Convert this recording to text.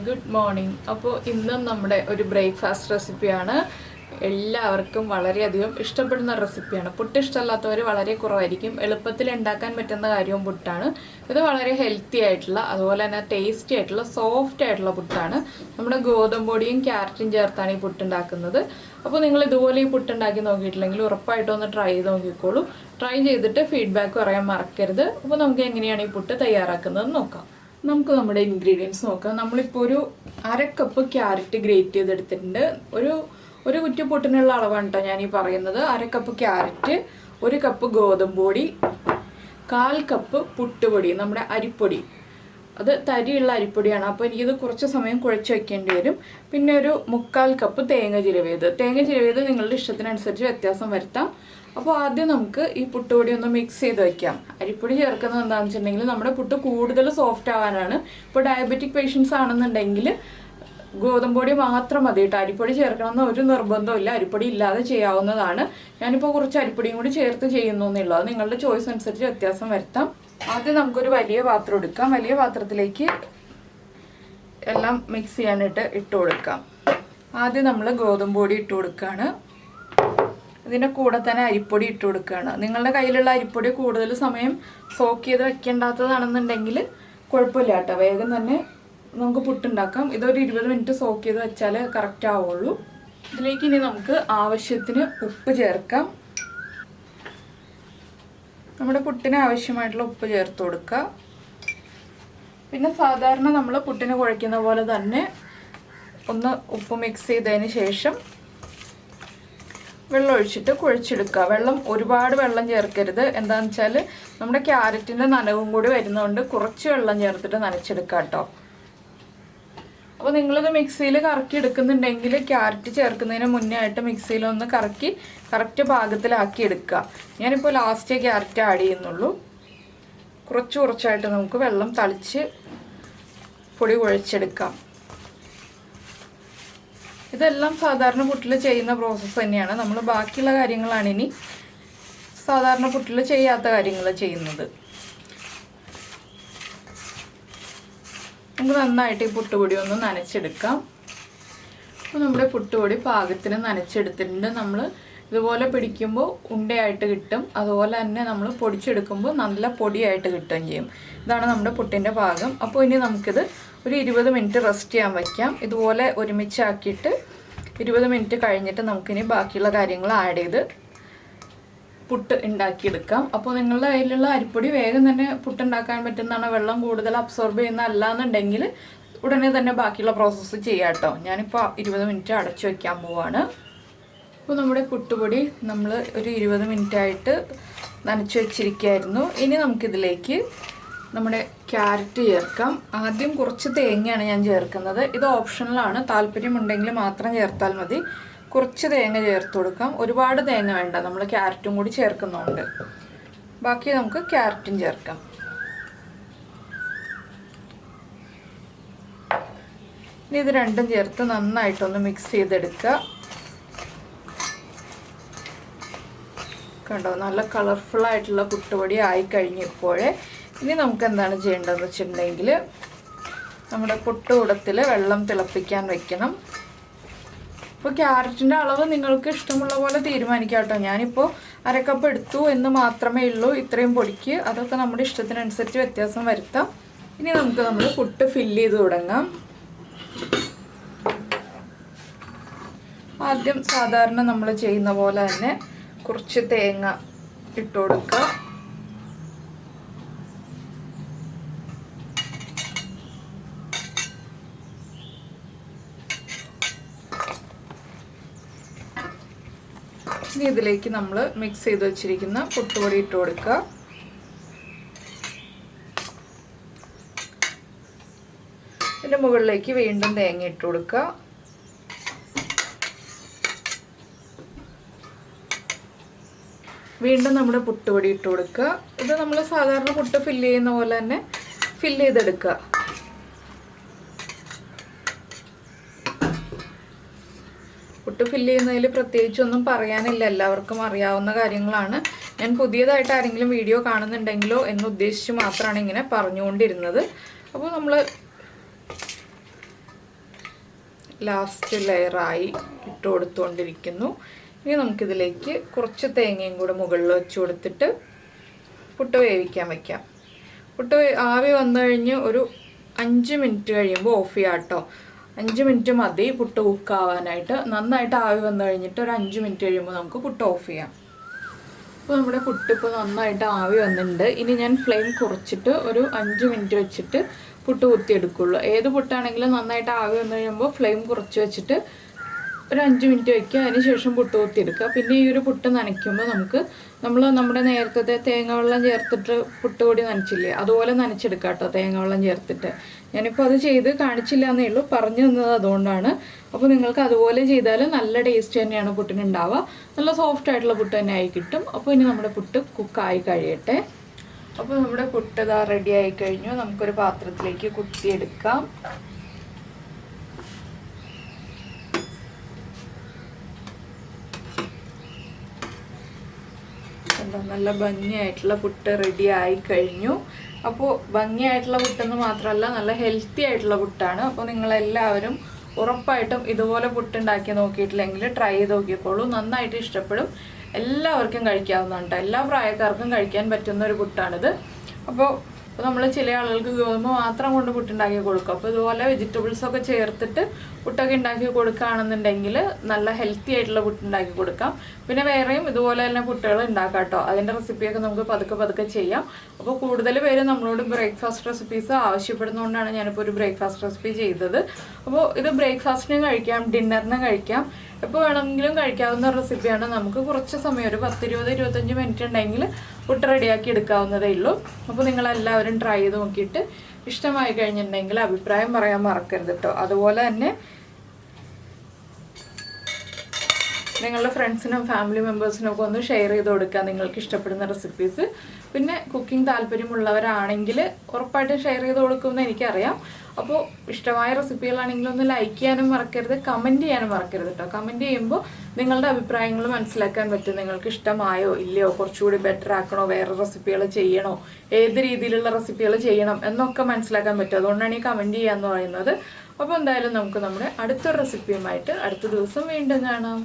Good morning. അപ്പോൾ ഇന്നും നമ്മുടെ ഒരു ബ്രേക്ക്ഫാസ്റ്റ് റെസിപ്പിയാണ്. എല്ലാവർക്കും വളരെയധികം ഇഷ്ടപ്പെടുന്ന റെസിപ്പിയാണ്. പുട്ട് ഇഷ്ടമല്ലാത്തവർ വളരെ കുറവായിരിക്കും. എളുപ്പത്തിൽ ഉണ്ടാക്കാൻ പറ്റുന്ന കാര്യവും പുട്ടാണ്. ഇത് വളരെ ഹെൽത്തി ആയിട്ടുള്ള, അതുപോലെ തന്നെ ടേസ്റ്റി ആയിട്ടുള്ള, സോഫ്റ്റ് ആയിട്ടുള്ള പുട്ടാണ്. നമ്മുടെ ഗോതമ്പൊടിയും ക്യാരറ്റും ചേർത്താണ് ഈ പുട്ടുണ്ടാക്കുന്നത്. അപ്പോൾ നിങ്ങൾ ഇതുപോലെ ഈ പുട്ടുണ്ടാക്കി നോക്കിയിട്ടില്ലെങ്കിൽ ഉറപ്പായിട്ടും ഒന്ന് ട്രൈ ചെയ്ത് നോക്കിക്കോളൂ. ട്രൈ ചെയ്തിട്ട് ഫീഡ്ബാക്ക് പറയാൻ മറക്കരുത്. അപ്പോൾ നമുക്ക് എങ്ങനെയാണ് ഈ പുട്ട് തയ്യാറാക്കുന്നത് നോക്കാം. നമുക്ക് നമ്മുടെ ഇൻഗ്രീഡിയൻസ് നോക്കാം. നമ്മളിപ്പോൾ ഒരു 1/2 കപ്പ് ക്യാരറ്റ് ഗ്രേറ്റ് ചെയ്തെടുത്തിട്ടുണ്ട്. ഒരു കുറ്റി പുട്ടിനുള്ള അളവാണ് കേട്ടോ ഞാൻ ഈ പറയുന്നത്. 1/2 കപ്പ് ക്യാരറ്റ്, 1 കപ്പ് ഗോതമ്പൊടി, 1/4 കപ്പ് പുട്ടുപൊടി, നമ്മുടെ അരിപ്പൊടി. അത് തരിയുള്ള അരിപ്പൊടിയാണ്. അപ്പോൾ എനിക്കിത് കുറച്ച് സമയം കുഴച്ച് വയ്ക്കേണ്ടി വരും. പിന്നെ ഒരു 1/4 കപ്പ് തേങ്ങ ചിരവിയത്. തേങ്ങ ചിരവിയത് നിങ്ങളുടെ ഇഷ്ടത്തിനനുസരിച്ച് വ്യത്യാസം വരുത്താം. അപ്പോൾ ആദ്യം നമുക്ക് ഈ പുട്ടുപൊടി ഒന്ന് മിക്സ് ചെയ്ത് വയ്ക്കാം. അരിപ്പൊടി ചേർക്കുന്നത് എന്താണെന്ന് വെച്ചിട്ടുണ്ടെങ്കിൽ നമ്മുടെ പുട്ട് കൂടുതൽ സോഫ്റ്റ് ആവാനാണ്. ഇപ്പോൾ ഡയബറ്റിക് പേഷ്യൻസ് ആണെന്നുണ്ടെങ്കിൽ ഗോതമ്പൊടി മാത്രം മതി കേട്ടോ. അരിപ്പൊടി ചേർക്കണമെന്ന് ഒരു നിർബന്ധമില്ല. അരിപ്പൊടി ഇല്ലാതെ ചെയ്യാവുന്നതാണ്. ഞാനിപ്പോൾ കുറച്ച് അരിപ്പൊടിയും കൂടി ചേർത്ത് ചെയ്യുന്നു എന്നുള്ളൂ. അത് നിങ്ങളുടെ ചോയ്സ് അനുസരിച്ച് വ്യത്യാസം വരുത്താം. ആദ്യം നമുക്കൊരു വലിയ പാത്രം എടുക്കാം. വലിയ പാത്രത്തിലേക്ക് എല്ലാം മിക്സ് ചെയ്യാനായിട്ട് ഇട്ട് കൊടുക്കാം. ആദ്യം നമ്മൾ ഗോതമ്പൊടി ഇട്ട് കൊടുക്കുകയാണ്. ഇതിൻ്റെ കൂടെ തന്നെ അരിപ്പൊടി ഇട്ട് കൊടുക്കുകയാണ്. നിങ്ങളുടെ കയ്യിലുള്ള അരിപ്പൊടി കൂടുതൽ സമയം സോക്ക് ചെയ്ത് വെക്കേണ്ടാത്തതാണെന്നുണ്ടെങ്കിൽ കുഴപ്പമില്ല കേട്ടോ. വേഗം തന്നെ നമുക്ക് പുട്ടുണ്ടാക്കാം. ഇതൊരു 20 മിനിറ്റ് സോക്ക് ചെയ്ത് വെച്ചാൽ കറക്റ്റ് ആവുള്ളൂ. ഇതിലേക്ക് ഇനി നമുക്ക് ആവശ്യത്തിന് ഉപ്പ് ചേർക്കാം. നമ്മുടെ പുട്ടിന് ആവശ്യമായിട്ടുള്ള ഉപ്പ് ചേർത്ത് കൊടുക്കുക. പിന്നെ സാധാരണ നമ്മൾ പുട്ടിന് കുഴയ്ക്കുന്ന പോലെ തന്നെ ഒന്ന് ഉപ്പ് മിക്സ് ചെയ്തതിന് ശേഷം വെള്ളം ഒഴിച്ചിട്ട് കുഴച്ചെടുക്കുക. ഒരുപാട് വെള്ളം ചേർക്കരുത്. എന്താണെന്ന് വെച്ചാൽ നമ്മുടെ ക്യാരറ്റിൻ്റെ നനവും കൂടി വരുന്നതുകൊണ്ട് കുറച്ച് വെള്ളം ചേർത്തിട്ട് നനച്ചെടുക്കുക കേട്ടോ. അപ്പോൾ നിങ്ങളിത് മിക്സിയിൽ കറക്കി എടുക്കുന്നുണ്ടെങ്കിൽ ക്യാരറ്റ് ചേർക്കുന്നതിന് മുന്നേ ആയിട്ട് മിക്സിയിലൊന്ന് കറക്റ്റ് പാകത്തിലാക്കി എടുക്കുക. ഞാനിപ്പോൾ ലാസ്റ്റേ ക്യാരറ്റ് ആഡ് ചെയ്യുന്നുള്ളൂ. കുറച്ചായിട്ട് നമുക്ക് വെള്ളം തളിച്ച് പൊടി കുഴച്ചെടുക്കാം. ഇതെല്ലാം സാധാരണ പുട്ടിൽ ചെയ്യുന്ന പ്രോസസ്സ് തന്നെയാണ്. നമ്മൾ ബാക്കിയുള്ള കാര്യങ്ങളാണ് ഇനി സാധാരണ പുട്ടിൽ ചെയ്യാത്ത കാര്യങ്ങൾ ചെയ്യുന്നത്. നമുക്ക് നന്നായിട്ട് ഈ പുട്ടുപൊടി ഒന്ന് നനച്ചെടുക്കാം. അപ്പോൾ നമ്മുടെ പുട്ടുപൊടി പാകത്തിന് നനച്ചെടുത്തിട്ടുണ്ട്. നമ്മൾ ഇതുപോലെ പിടിക്കുമ്പോൾ ഉണ്ടയായിട്ട് കിട്ടും. അതുപോലെ തന്നെ നമ്മൾ പൊടിച്ചെടുക്കുമ്പോൾ നല്ല പൊടിയായിട്ട് കിട്ടുകയും ചെയ്യും. ഇതാണ് നമ്മുടെ പുട്ടിൻ്റെ പാകം. അപ്പോൾ ഇനി നമുക്കിത് ഒരു 20 മിനിറ്റ് റെസ്റ്റ് ചെയ്യാൻ വയ്ക്കാം. ഇതുപോലെ ഒരുമിച്ചാക്കിയിട്ട് 20 മിനിറ്റ് കഴിഞ്ഞിട്ട് നമുക്കിനി ബാക്കിയുള്ള കാര്യങ്ങൾ ആഡ് ചെയ്ത് പുട്ട് ഉണ്ടാക്കിയെടുക്കാം. അപ്പോൾ നിങ്ങളുടെ കയ്യിലുള്ള അരിപ്പൊടി വേഗം തന്നെ പുട്ടുണ്ടാക്കാൻ പറ്റുന്നതാണ്. വെള്ളം കൂടുതൽ അബ്സോർബ് ചെയ്യുന്ന അല്ലാന്നുണ്ടെങ്കിൽ ഉടനെ തന്നെ ബാക്കിയുള്ള പ്രോസസ്സ് ചെയ്യാം കേട്ടോ. ഞാനിപ്പോൾ 20 മിനിറ്റ് അടച്ചു വയ്ക്കാൻ പോവാണ്. അപ്പോൾ നമ്മുടെ പുട്ടുപൊടി നമ്മൾ ഒരു 20 മിനിറ്റായിട്ട് നനച്ച് വെച്ചിരിക്കുകയായിരുന്നു. ഇനി നമുക്കിതിലേക്ക് നമ്മുടെ ക്യാരറ്റ് ചേർക്കാം. ആദ്യം കുറച്ച് തേങ്ങയാണ് ഞാൻ ചേർക്കുന്നത്. ഇത് ഓപ്ഷണലാണ്. താല്പര്യമുണ്ടെങ്കിൽ മാത്രം ചേർത്താൽ മതി. കുറച്ച് തേങ്ങ ചേർത്ത് കൊടുക്കാം. ഒരുപാട് തേങ്ങ വേണ്ട, നമ്മൾ ക്യാരറ്റും കൂടി ചേർക്കുന്നുണ്ട്. ബാക്കി നമുക്ക് ക്യാരറ്റും ചേർക്കാം. ഇനി ഇത് രണ്ടും ചേർത്ത് നന്നായിട്ടൊന്ന് മിക്സ് ചെയ്തെടുക്കുക. കണ്ടോ, നല്ല കളർഫുള്ളായിട്ടുള്ള പുട്ടുപൊടി ആയിക്കഴിഞ്ഞപ്പോഴേ ഇനി നമുക്ക് എന്താണ് ചെയ്യേണ്ടതെന്ന് വെച്ചിട്ടുണ്ടെങ്കിൽ നമ്മുടെ പുട്ടുകുടത്തിൽ വെള്ളം തിളപ്പിക്കാൻ വെക്കണം. അപ്പോൾ ക്യാരറ്റിൻ്റെ അളവ് നിങ്ങൾക്ക് ഇഷ്ടമുള്ള പോലെ തീരുമാനിക്കാം കേട്ടോ. ഞാനിപ്പോൾ 1/2 കപ്പ് എടുത്തു എന്ന് മാത്രമേ ഉള്ളൂ ഇത്രയും പൊടിക്ക്. അതൊക്കെ നമ്മുടെ ഇഷ്ടത്തിനനുസരിച്ച് വ്യത്യാസം വരുത്താം. ഇനി നമുക്ക് പുട്ട് ഫില്ല് ചെയ്ത് തുടങ്ങാം. ആദ്യം സാധാരണ നമ്മൾ ചെയ്യുന്ന പോലെ തന്നെ കുറച്ച് തേങ്ങ ഇട്ട് കൊടുക്കുക. ഇനി ഇതിലേക്ക് നമ്മൾ മിക്സ് ചെയ്ത് വെച്ചിരിക്കുന്ന പുട്ടുപൊടി ഇട്ട് കൊടുക്കുക. ഇതിൻ്റെ മുകളിലേക്ക് വീണ്ടും തേങ്ങ ഇട്ട് കൊടുക്കുക. വീണ്ടും നമ്മുടെ പുട്ടുപൊടി ഇട്ട് കൊടുക്കുക. ഇത് നമ്മൾ സാധാരണ പുട്ട് ഫില്ല് ചെയ്യുന്ന പോലെ തന്നെ ഫില്ല് ചെയ്തെടുക്കുക. പുട്ട് ഫില്ല് ചെയ്യുന്നതിൽ പ്രത്യേകിച്ചൊന്നും പറയാനില്ല. എല്ലാവർക്കും അറിയാവുന്ന കാര്യങ്ങളാണ്. ഞാൻ പുതിയതായിട്ട് ആരെങ്കിലും വീഡിയോ കാണുന്നുണ്ടെങ്കിലോ എന്ന് ഉദ്ദേശിച്ച് മാത്രമാണ് ഇങ്ങനെ പറഞ്ഞുകൊണ്ടിരുന്നത്. അപ്പോൾ നമ്മൾ ലാസ്റ്റ് ലെയറായി ഇട്ട് കൊടുത്തുകൊണ്ടിരിക്കുന്നു. ഇനി നമുക്കിതിലേക്ക് കുറച്ച് തേങ്ങയും കൂടെ മുകളിൽ വെച്ച് കൊടുത്തിട്ട് പുട്ട് വേവിക്കാൻ വയ്ക്കാം. പുട്ട് ആവി വന്നു കഴിഞ്ഞ് ഒരു 5 മിനിറ്റ് കഴിയുമ്പോൾ ഓഫ് ചെയ്യാം കേട്ടോ. 5 മിനിറ്റ് മതി പുട്ട് കുക്കാവാനായിട്ട്. നന്നായിട്ട് ആവി വന്നു കഴിഞ്ഞിട്ട് ഒരു 5 മിനിറ്റ് കഴിയുമ്പോൾ നമുക്ക് പുട്ട് ഓഫ് ചെയ്യാം. അപ്പോൾ നമ്മുടെ പുട്ട് ഇപ്പോൾ നന്നായിട്ട് ആവി വന്നിട്ടുണ്ട്. ഇനി ഞാൻ ഫ്ലെയിം കുറച്ചിട്ട് ഒരു 5 മിനിറ്റ് വെച്ചിട്ട് പുട്ട് കുത്തിയെടുക്കുള്ളൂ. ഏത് പുട്ടാണെങ്കിലും നന്നായിട്ട് ആവി വന്നു കഴിയുമ്പോൾ ഫ്ലെയിം കുറച്ച് വെച്ചിട്ട് ഒരു 5 മിനിറ്റ് വയ്ക്കുക. അതിന് ശേഷം പുട്ട് കുത്തിയെടുക്കുക. പിന്നെ ഈ ഒരു പുട്ട് നനയ്ക്കുമ്പോൾ നമ്മുടെ നേരത്തെ തേങ്ങ വെള്ളം ചേർത്തിട്ട് പുട്ട് പൊടി നനച്ചില്ലേ, അതുപോലെ നനച്ചെടുക്കുക കേട്ടോ, തേങ്ങ വെള്ളം ചേർത്തിട്ട്. ഞാനിപ്പോൾ അത് ചെയ്ത് കാണിച്ചില്ല എന്നേ ഉള്ളൂ, പറഞ്ഞു തന്നത് അതുകൊണ്ടാണ്. അപ്പോൾ നിങ്ങൾക്ക് അതുപോലെ ചെയ്താൽ നല്ല ടേസ്റ്റ് തന്നെയാണ് പുട്ടിനുണ്ടാവുക. നല്ല സോഫ്റ്റ് ആയിട്ടുള്ള പുട്ട് തന്നെ ആയി കിട്ടും. അപ്പോൾ ഇനി നമ്മുടെ പുട്ട് കുക്കായി കഴിയട്ടെ. അപ്പോൾ നമ്മുടെ പുട്ട് ഇതാ റെഡി ആയി കഴിഞ്ഞു. നമുക്കൊരു പാത്രത്തിലേക്ക് കുത്തിയെടുക്കാം. നല്ല ഭംഗിയായിട്ടുള്ള പുട്ട് റെഡി ആയി കഴിഞ്ഞു. അപ്പോൾ ഭംഗിയായിട്ടുള്ള പുട്ടെന്ന് മാത്രമല്ല നല്ല ഹെൽത്തി ആയിട്ടുള്ള പുട്ടാണ്. അപ്പോൾ നിങ്ങളെല്ലാവരും ഉറപ്പായിട്ടും ഇതുപോലെ പുട്ടുണ്ടാക്കി നോക്കിയിട്ടില്ലെങ്കിൽ ട്രൈ ചെയ്ത് നോക്കിക്കോളൂ. നന്നായിട്ട് ഇഷ്ടപ്പെടും. എല്ലാവർക്കും കഴിക്കാവുന്നതാണ്. എല്ലാ പ്രായക്കാർക്കും കഴിക്കാൻ പറ്റുന്ന ഒരു പുട്ടാണിത്. അപ്പോൾ നമ്മൾ ചില ആളുകൾക്ക് ഗോതമ്പ് മാത്രം കൊണ്ട് പുട്ടുണ്ടാക്കി കൊടുക്കും. അപ്പോൾ ഇതുപോലെ വെജിറ്റബിൾസൊക്കെ ചേർത്തിട്ട് പുട്ടൊക്കെ ഉണ്ടാക്കി കൊടുക്കുകയാണെന്നുണ്ടെങ്കിൽ നല്ല ഹെൽത്തി ആയിട്ടുള്ള പുട്ടുണ്ടാക്കി കൊടുക്കാം. പിന്നെ വേറെയും ഇതുപോലെ തന്നെ പുട്ടുകൾ ഉണ്ടാക്കാം കേട്ടോ. അതിൻ്റെ റെസിപ്പിയൊക്കെ നമുക്ക് പതുക്കെ ചെയ്യാം. അപ്പോൾ കൂടുതൽ പേര് നമ്മളോട് ബ്രേക്ക്ഫാസ്റ്റ് റെസിപ്പീസ് ആവശ്യപ്പെടുന്നതുകൊണ്ടാണ് ഞാനിപ്പോൾ ഒരു ബ്രേക്ക്ഫാസ്റ്റ് റെസിപ്പി ചെയ്തത്. അപ്പോൾ ഇത് ബ്രേക്ക്ഫാസ്റ്റിനും കഴിക്കാം, ഡിന്നറിനും കഴിക്കാം, എപ്പോൾ വേണമെങ്കിലും കഴിക്കാവുന്ന റെസിപ്പിയാണ്. നമുക്ക് കുറച്ച് സമയം ഒരു 10-20-25 മിനിറ്റ് ഉണ്ടെങ്കിൽ പുട്ട് റെഡിയാക്കി എടുക്കാവുന്നതേ ഉള്ളൂ. അപ്പോൾ നിങ്ങളെല്ലാവരും ട്രൈ ചെയ്ത് നോക്കിയിട്ട് ഇഷ്ടമായി കഴിഞ്ഞിട്ടുണ്ടെങ്കിൽ അഭിപ്രായം പറയാൻ മറക്കരുത് കേട്ടോ. അതുപോലെ തന്നെ നിങ്ങളുടെ ഫ്രണ്ട്സിനും ഫാമിലി മെമ്പേഴ്സിനും ഒക്കെ ഒന്ന് ഷെയർ ചെയ്ത് കൊടുക്കുക നിങ്ങൾക്ക് ഇഷ്ടപ്പെടുന്ന റെസിപ്പീസ്. പിന്നെ കുക്കിംഗ് താല്പര്യമുള്ളവരാണെങ്കിൽ ഉറപ്പായിട്ടും ഷെയർ ചെയ്ത് കൊടുക്കുമെന്ന് എനിക്കറിയാം. അപ്പോൾ ഇഷ്ടമായ റെസിപ്പികളാണെങ്കിൽ ഒന്ന് ലൈക്ക് ചെയ്യാനും മറക്കരുത്, കമൻറ്റ് ചെയ്യാനും മറക്കരുത് കേട്ടോ. കമൻറ്റ് ചെയ്യുമ്പോൾ നിങ്ങളുടെ അഭിപ്രായങ്ങൾ മനസ്സിലാക്കാൻ പറ്റും. നിങ്ങൾക്ക് ഇഷ്ടമായോ ഇല്ലയോ, കുറച്ചുകൂടി ബെറ്റർ ആക്കണോ, വേറെ റെസിപ്പികൾ ചെയ്യണോ, ഏത് രീതിയിലുള്ള റെസിപ്പികൾ ചെയ്യണം എന്നൊക്കെ മനസ്സിലാക്കാൻ പറ്റും. അതുകൊണ്ടാണ് ഈ കമൻറ്റ് ചെയ്യാന്ന് പറയുന്നത്. അപ്പോൾ എന്തായാലും നമുക്ക് നമ്മുടെ അടുത്ത റെസിപ്പിയുമായിട്ട് അടുത്ത ദിവസം വീണ്ടും കാണാം.